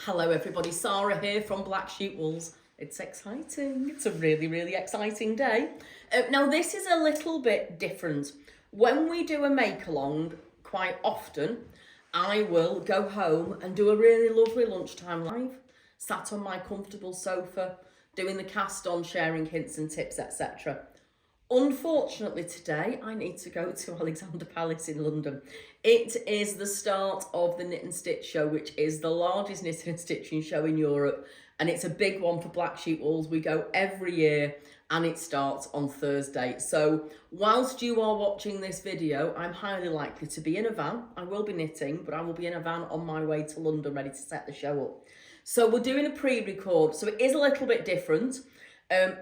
Hello everybody, Sara here from Black Sheep Wools. It's exciting, it's a really exciting day. Now this is a little bit different. When we do a make along, quite often, I will go home and do a really lovely lunchtime live, sat on my comfortable sofa, doing the cast on, sharing hints and tips, etc. Unfortunately today I need to go to Alexandra Palace in London. It is the start of the Knit and Stitch show, which is the largest knitting and stitching show in Europe, and it's a big one for Black Sheep Wools. We go every year and it starts on Thursday. So whilst you are watching this video, I'm highly likely to be in a van. I will be knitting, but I will be in a van on my way to London ready to set the show up. So we're doing a pre-record, so it is a little bit different.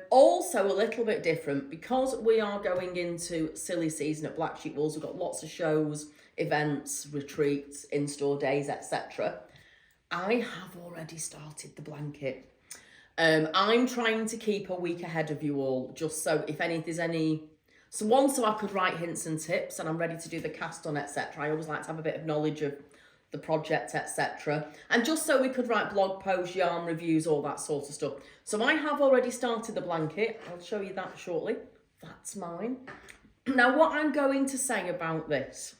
Also a little bit different because we are going into silly season at Black Sheep Wools. We've got lots of shows, events, retreats, in-store days, etc. I have already started the blanket. I'm trying to keep a week ahead of you all, just so if there's any... So I could write hints and tips and I'm ready to do the cast on, etc. I always like to have a bit of knowledge of the project, etc. And just so we could write blog posts, yarn reviews, all that sort of stuff. So I have already started the blanket. I'll show you that shortly. That's mine. Now, what I'm going to say about this,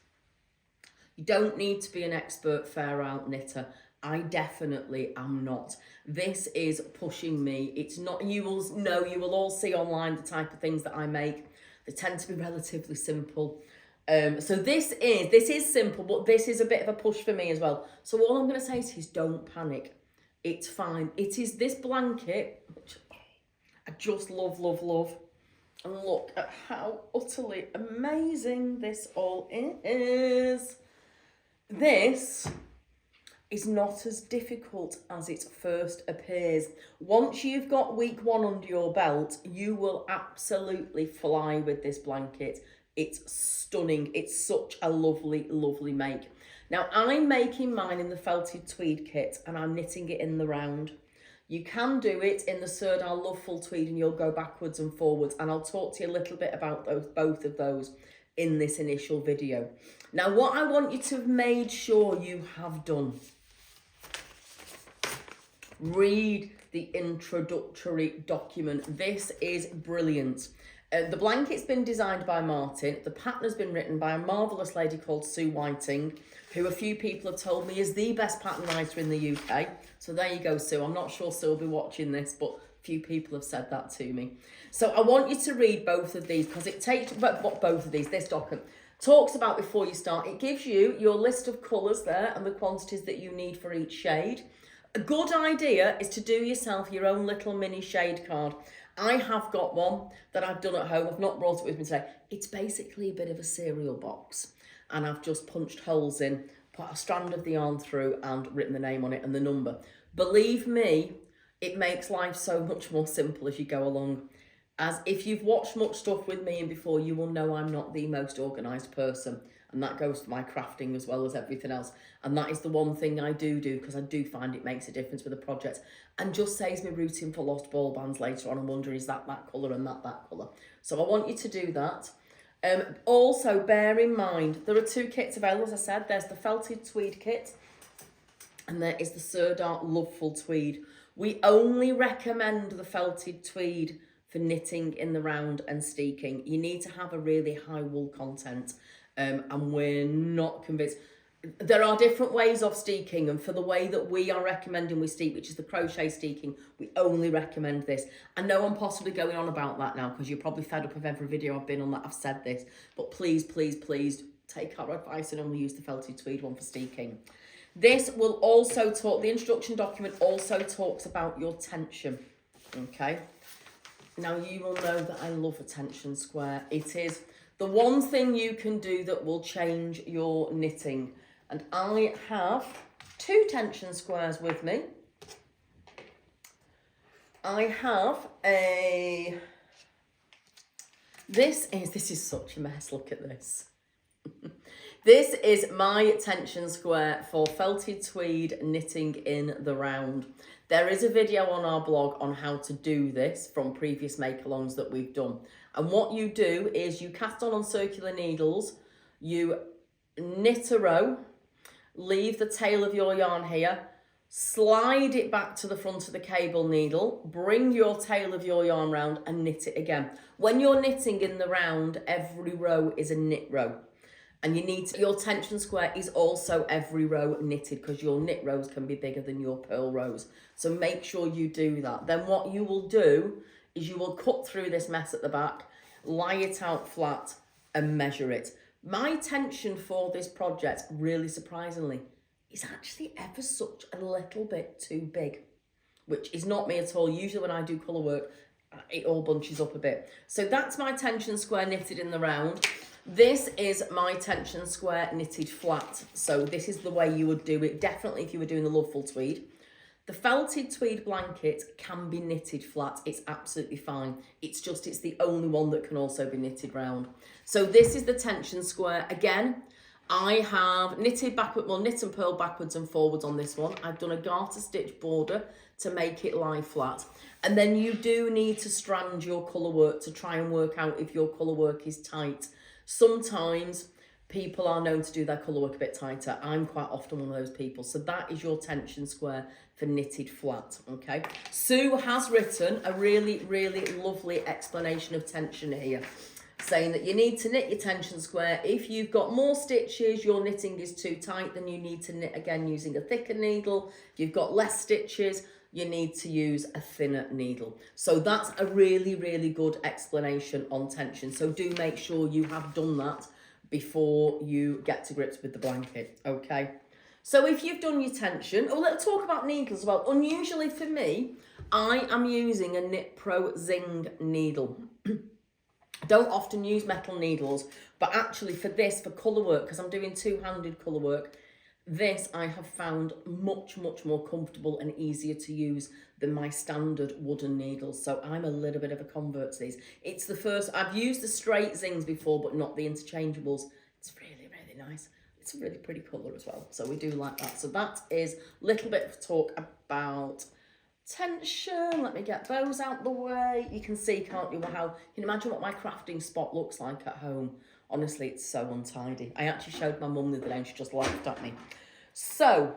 you don't need to be an expert fair out knitter. I definitely am not. This is pushing me. It's not, you will all see online the type of things that I make. They tend to be relatively simple. So this is simple, but this is a bit of a push for me as well. So all I'm going to say is don't panic. It's fine. It is this blanket, which I just love. And look at how utterly amazing this all is. This is not as difficult as it first appears. Once you've got week one under your belt, you will absolutely fly with this blanket. It's stunning. It's such a lovely make. Now, I'm making mine in the felted tweed kit and I'm knitting it in the round. You can do it in the Serdar Love Full Tweed and you'll go backwards and forwards, and I'll talk to you a little bit about both of those in this initial video. Now, what I want you to have made sure you have done, read the introductory document. This is brilliant. The blanket's been designed by Martin. The pattern has been written by a marvellous lady called Sue Whiting, who a few people have told me is the best pattern writer in the UK. So there you go, Sue. I'm not sure Sue will be watching this, but a few people have said that to me. So I want you to read both of these because it takes, this document talks about before you start. It gives you your list of colours there and the quantities that you need for each shade. A good idea is to do yourself your own little mini shade card. I have got one that I've done at home. I've not brought it with me today. It's basically a bit of a cereal box. And I've just punched holes in, put a strand of the yarn through and written the name on it and the number. Believe me, it makes life so much more simple as you go along. As if you've watched much stuff with me and before, you will know I'm not the most organised person. And that goes for my crafting as well as everything else. And that is the one thing I do because I do find it makes a difference with a project and just saves me rooting for lost ball bands later on and wondering, is that colour and that colour? So I want you to do that. Also, bear in mind, there are two kits available, as I said. There's the felted tweed kit and there is the Serdar Love Full Tweed. We only recommend the felted tweed for knitting in the round and steeking. You need to have a really high wool content. And we're not convinced. There are different ways of steeking, and for the way that we are recommending we steek, which is the crochet steeking, we only recommend this. I know I'm possibly going on about that now because you're probably fed up of every video I've been on that I've said this, but please take our advice and only use the felted tweed one for steeking. This will also talk, the introduction document also talks about your tension, okay? Now you will know that I love a tension square. It is the one thing you can do that will change your knitting. And I have two tension squares with me. I have this is such a mess, look at this. This is my tension square for felted tweed knitting in the round. There is a video on our blog on how to do this from previous make-alongs that we've done. And what you do is you cast on circular needles, you knit a row, leave the tail of your yarn here, slide it back to the front of the cable needle, bring your tail of your yarn round and knit it again. When you're knitting in the round, every row is a knit row. And you need to, your tension square is also every row knitted, because your knit rows can be bigger than your purl rows. So make sure you do that. Then what you will do is you will cut through this mess at the back, lie it out flat and measure it. My tension for this project, really surprisingly, is actually ever such a little bit too big, which is not me at all. Usually when I do colour work, it all bunches up a bit. So that's my tension square knitted in the round. This is my tension square knitted flat. So this is the way you would do it, definitely if you were doing the Loveful tweed. The felted tweed blanket can be knitted flat. It's absolutely fine. It's the only one that can also be knitted round. So this is the tension square. Again, I have knitted backward, well, knit and purl backwards and forwards on this one. I've done a garter stitch border to make it lie flat. And then you do need to strand your colour work to try and work out if your colour work is tight. Sometimes people are known to do their colour work a bit tighter. I'm quite often one of those people. So that is your tension square for knitted flat, okay? Sue has written a really, really lovely explanation of tension here, saying that you need to knit your tension square. If you've got more stitches, your knitting is too tight, then you need to knit again using a thicker needle. If you've got less stitches, you need to use a thinner needle. So that's a really, really good explanation on tension. So do make sure you have done that before you get to grips with the blanket, okay? So if you've done your tension, let's talk about needles as well. Unusually for me, I am using a Knit Pro Zing needle. I don't often use metal needles, but actually for this, for colour work, because I'm doing two-handed colour work, this I have found much, much more comfortable and easier to use than my standard wooden needles. So I'm a little bit of a convert to these. It's the first, I've used the straight Zings before, but not the interchangeables. It's really, really nice. It's a really pretty colour as well. So we do like that. So that is a little bit of talk about tension. Let me get those out the way. You can see, can't you, how you can imagine what my crafting spot looks like at home. Honestly, it's so untidy. I actually showed my mum the other day and she just laughed at me. So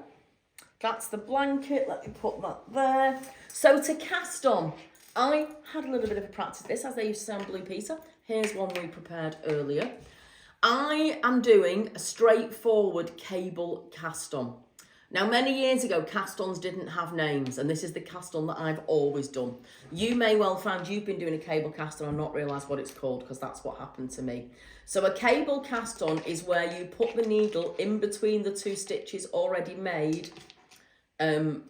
that's the blanket. Let me put that there. So to cast on, I had a little bit of a practice this, as they used to say on Blue Peter. Here's one we prepared earlier. I am doing a straightforward cable cast on. Now, many years ago, cast-ons didn't have names, and this is the cast-on that I've always done. You may well find you've been doing a cable cast-on and not realise what it's called, because that's what happened to me. So a cable cast-on is where you put the needle in between the two stitches already made, and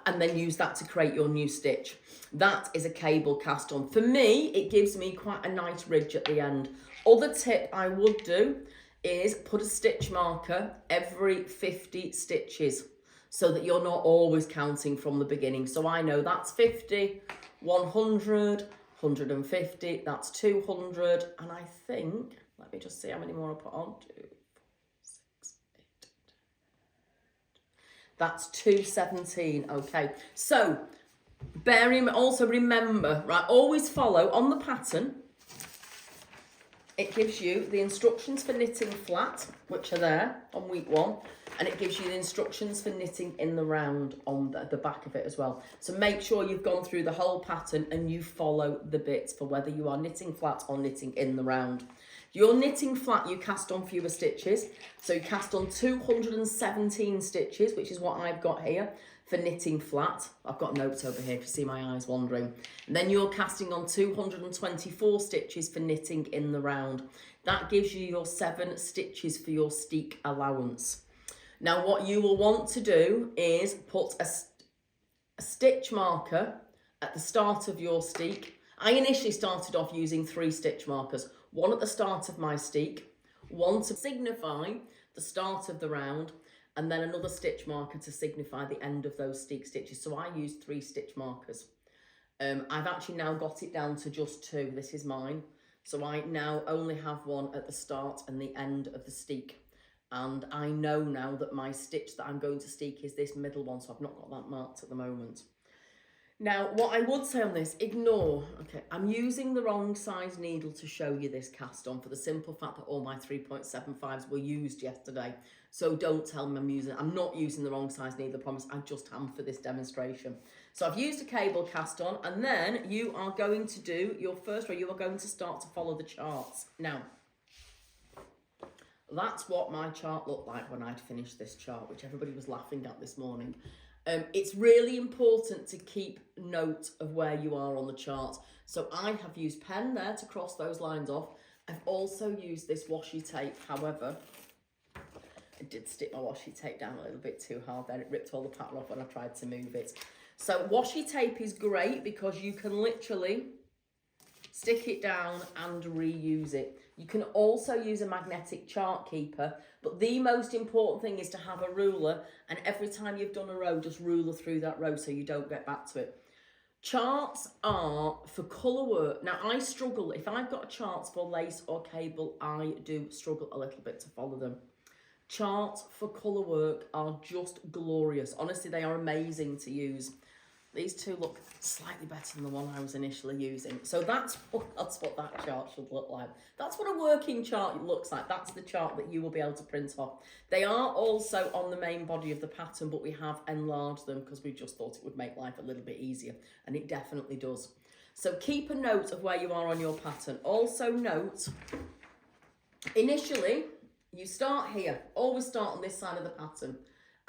then use that to create your new stitch. That is a cable cast-on. For me, it gives me quite a nice ridge at the end. Other tip I would do is put a stitch marker every 50 stitches so that you're not always counting from the beginning. So I know that's 50, 100, 150, that's 200, and I think, let me just see how many more I put on. 2, 4, 6, 8, 10. That's 217, okay. So, also remember, right, always follow on the pattern. It gives you the instructions for knitting flat, which are there on week 1, and it gives you the instructions for knitting in the round on the back of it as well. So make sure you've gone through the whole pattern and you follow the bits for whether you are knitting flat or knitting in the round. If you're knitting flat, you cast on fewer stitches. So you cast on 217 stitches, which is what I've got here for knitting flat. I've got notes over here if you see my eyes wandering. And then you're casting on 224 stitches for knitting in the round. That gives you your 7 stitches for your steek allowance. Now what you will want to do is put a stitch marker at the start of your steek. I initially started off using 3 stitch markers. One at the start of my steek, one to signify the start of the round, and then another stitch marker to signify the end of those steek stitches. So I used 3 stitch markers. I've actually now got it down to just 2. This is mine. So I now only have one at the start and the end of the steek. And I know now that my stitch that I'm going to steek is this middle one, so I've not got that marked at the moment. Now, what I would say on this, ignore, okay, I'm using the wrong size needle to show you this cast on for the simple fact that all my 3.75s were used yesterday. So don't tell me I'm not using the wrong size needle, I promise, I just am for this demonstration. So I've used a cable cast on, and then you are going to do your first row, you are going to start to follow the charts. Now, that's what my chart looked like when I'd finished this chart, which everybody was laughing at this morning. It's really important to keep note of where you are on the chart. So I have used pen there to cross those lines off. I've also used this washi tape. However, I did stick my washi tape down a little bit too hard there. It ripped all the pattern off when I tried to move it. So washi tape is great because you can literally stick it down and reuse it. You can also use a magnetic chart keeper, but the most important thing is to have a ruler, and every time you've done a row, just ruler through that row so you don't get back to it. Charts are for colour work. Now, I struggle. If I've got charts for lace or cable, I do struggle a little bit to follow them. Charts for colour work are just glorious. Honestly, they are amazing to use. These two look slightly better than the one I was initially using. So that's what that chart should look like. That's what a working chart looks like. That's the chart that you will be able to print off. They are also on the main body of the pattern, but we have enlarged them because we just thought it would make life a little bit easier, and it definitely does. So keep a note of where you are on your pattern. Also note, initially, you start here. Always start on this side of the pattern.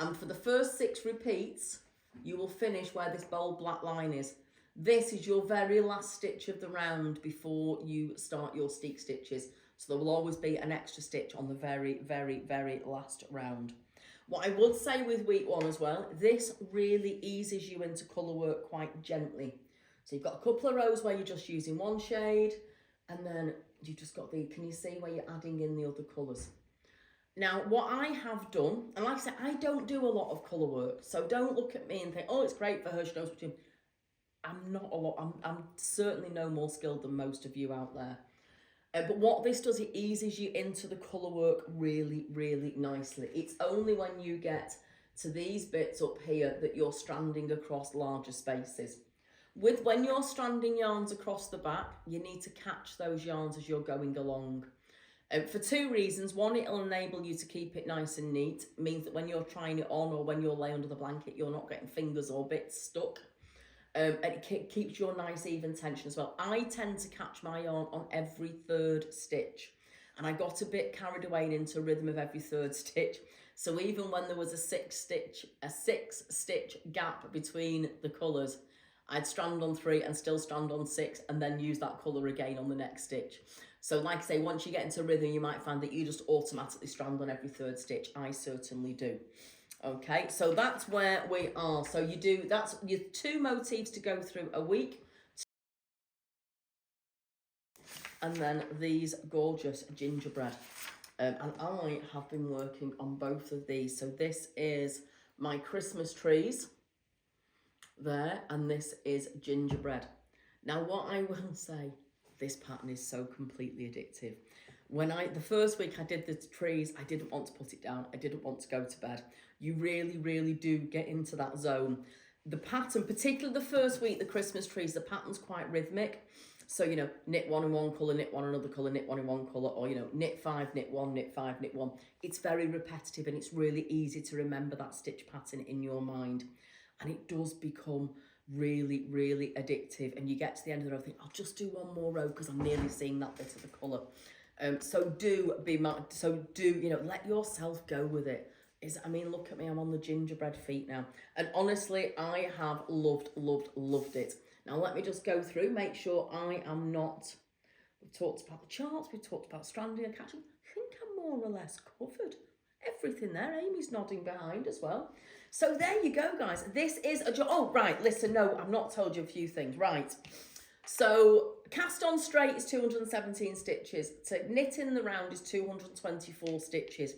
And for the first 6 repeats, you will finish where this bold black line is. This is your very last stitch of the round before you start your steek stitches. So there will always be an extra stitch on the very, very, very last round. What I would say with week 1 as well, this really eases you into colour work quite gently. So you've got a couple of rows where you're just using one shade, and then you've just got can you see where you're adding in the other colours? Now, what I have done, and like I said, I don't do a lot of colour work, so don't look at me and think, oh, it's great for her, she knows what to do. I'm not a lot, I'm certainly no more skilled than most of you out there. But what this does, it eases you into the colour work really, really nicely. It's only when you get to these bits up here that you're stranding across larger spaces. When you're stranding yarns across the back, you need to catch those yarns as you're going along. For 2 reasons. One, it'll enable you to keep it nice and neat. It means that when you're trying it on or when you're laying under the blanket, you're not getting fingers or bits stuck. And it keeps your nice even tension as well. I tend to catch my yarn on every 3rd stitch. And I got a bit carried away into rhythm of every 3rd stitch. So even when there was a 6 stitch gap between the colours, I'd strand on 3 and still strand on 6 and then use that colour again on the next stitch. So like I say, once you get into rhythm, you might find that you just automatically strand on every 3rd stitch. I certainly do. Okay, so that's where we are. So that's your 2 motifs to go through a week. And then these gorgeous gingerbread. And I have been working on both of these. So this is my Christmas trees there, and this is gingerbread. Now, what I will say, this pattern is so completely addictive. The first week I did the trees, I didn't want to put it down. I didn't want to go to bed. You really, really do get into that zone. The pattern, particularly the first week, the Christmas trees, the pattern's quite rhythmic. So, knit 1 in one colour, knit 1 another colour, knit 1 in one colour, or, knit 5, knit 1, knit 5, knit 1. It's very repetitive and it's really easy to remember that stitch pattern in your mind. And it does become really, really addictive. And you get to the end of the row, think, I'll just do one more row because I'm nearly seeing that bit of the colour. So let yourself go with it. Look at me, I'm on the gingerbread feet now. And honestly, I have loved it. Now, let me just go through, make sure I am not... We've talked about the charts, we've talked about stranding and catching. I think I'm more or less covered. Everything there. Amy's nodding behind as well. So there you go, guys. This is a job. Oh, right. Listen, no, I've not told you a few things. Right. So cast on straight is 217 stitches. To knit in the round is 224 stitches.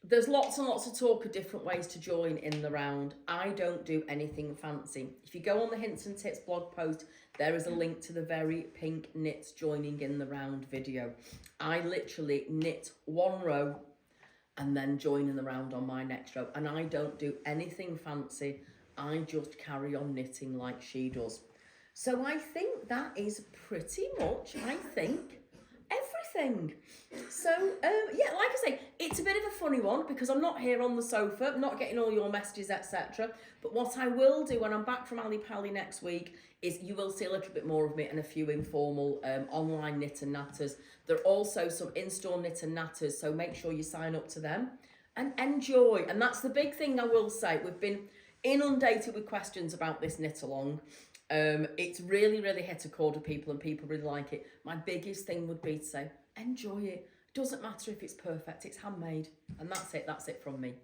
There's lots and lots of talk of different ways to join in the round. I don't do anything fancy. If you go on the Hints and Tips blog post, there is a link to the very pink knits joining in the round video. I literally knit 1 row and then join in the round on my next row. And I don't do anything fancy. I just carry on knitting like she does. So I think that is pretty much, everything. So, yeah, like I say, it's a bit of a funny one because I'm not here on the sofa, not getting all your messages, etc. But what I will do when I'm back from Ali Pally next week is you will see a little bit more of me and a few informal online knit and natters. There are also some in-store knit and natters, so make sure you sign up to them and enjoy. And that's the big thing I will say. We've been inundated with questions about this knit along. It's really, really hit a chord with people and people really like it. My biggest thing would be to say, enjoy it. Doesn't matter if it's perfect, it's handmade. And that's it from me.